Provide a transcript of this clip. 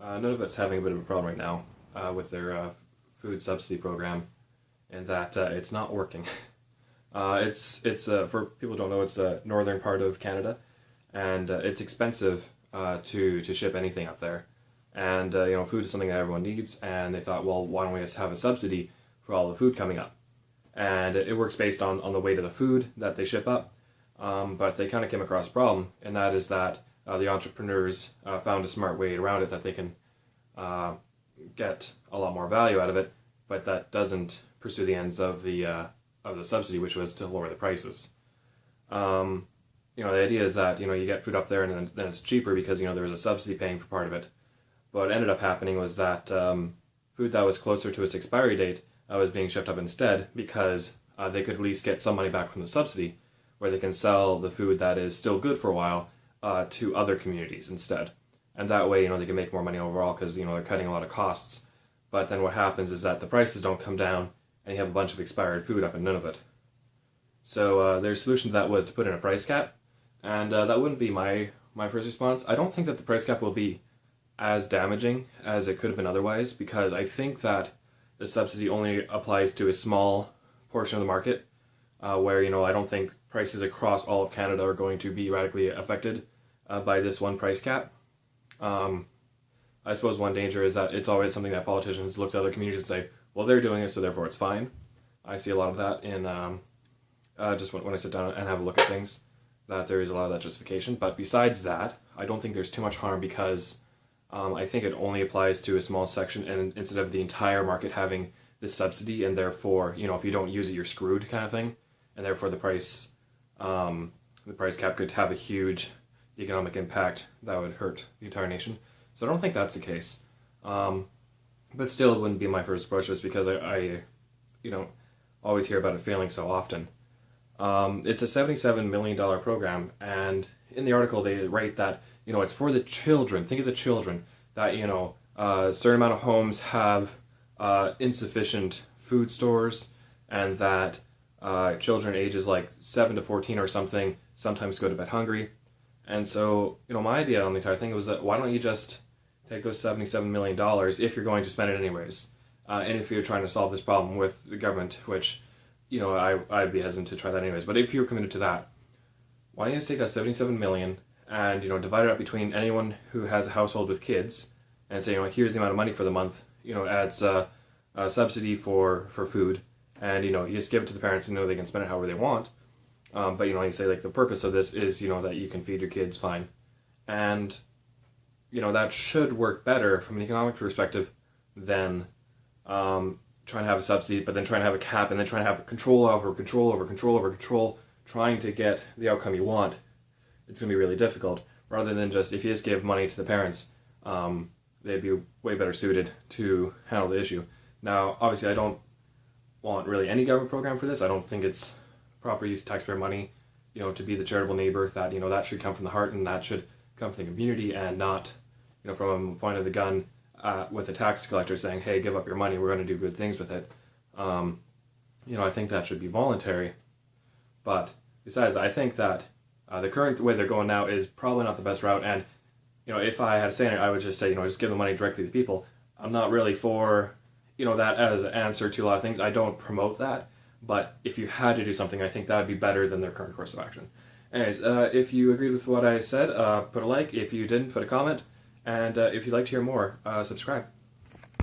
Nunavut's having a bit of a problem right now with their food subsidy program, and that it's not working. It's for people who don't know, it's a northern part of Canada, and it's expensive to ship anything up there. And food is something that everyone needs, and they thought, well, why don't we just have a subsidy for all the food coming up? And it works based on the weight of the food that they ship up. But they kind of came across a problem, and that is that the entrepreneurs found a smart way around it that they can get a lot more value out of it, but that doesn't pursue the ends of the subsidy, which was to lower the prices. The idea is that you get food up there, and then it's cheaper because there was a subsidy paying for part of it. But what ended up happening was that food that was closer to its expiry date was being shipped up instead because they could at least get some money back from the subsidy, where they can sell the food that is still good for a while to other communities instead. And that way, they can make more money overall because, they're cutting a lot of costs. But then what happens is that the prices don't come down and you have a bunch of expired food up in Nunavut. So their solution to that was to put in a price cap. And that wouldn't be my first response. I don't think that the price cap will be as damaging as it could have been otherwise, because I think that the subsidy only applies to a small portion of the market, where I don't think prices across all of Canada are going to be radically affected by this one price cap. I suppose one danger is that it's always something that politicians look to other communities and say, well, they're doing it, so therefore it's fine. I see a lot of that in just when I sit down and have a look at things, that there is a lot of that justification. But besides that, I don't think there's too much harm because I think it only applies to a small section, and instead of the entire market having this subsidy, and therefore, if you don't use it, you're screwed kind of thing, and therefore the price cap could have a huge economic impact that would hurt the entire nation. So I don't think that's the case. But still, it wouldn't be my first approach just because I always hear about it failing so often. It's a $77 million program, and in the article they write that, it's for the children. Think of the children, that, a certain amount of homes have insufficient food stores, and that children ages like 7 to 14 or something sometimes go to bed hungry. And so, my idea on the entire thing was that why don't you just take those $77 million if you're going to spend it anyways, and if you're trying to solve this problem with the government, which, I'd be hesitant to try that anyways, but if you're committed to that, why don't you just take that $77 million and, divide it up between anyone who has a household with kids and say, here's the amount of money for the month, adds a subsidy for food, and, you just give it to the parents and they can spend it however they want. But, you say, like, the purpose of this is, that you can feed your kids fine. And, that should work better from an economic perspective than trying to have a subsidy, but then trying to have a cap, and then trying to have control over control, trying to get the outcome you want. It's going to be really difficult. Rather than just, if you just give money to the parents, they'd be way better suited to handle the issue. Now, obviously, I don't want really any government program for this. I don't think it's proper use of taxpayer money, to be the charitable neighbor, that, that should come from the heart, and that should come from the community, and not, from a point of the gun with a tax collector saying, hey, give up your money, we're going to do good things with it. I think that should be voluntary. But besides that, I think that the current way they're going now is probably not the best route, and, if I had to say it, I would just say, just give the money directly to people. I'm not really for, that as an answer to a lot of things. I don't promote that. But if you had to do something, I think that would be better than their current course of action. Anyways, if you agreed with what I said, put a like. If you didn't, put a comment. And if you'd like to hear more, subscribe.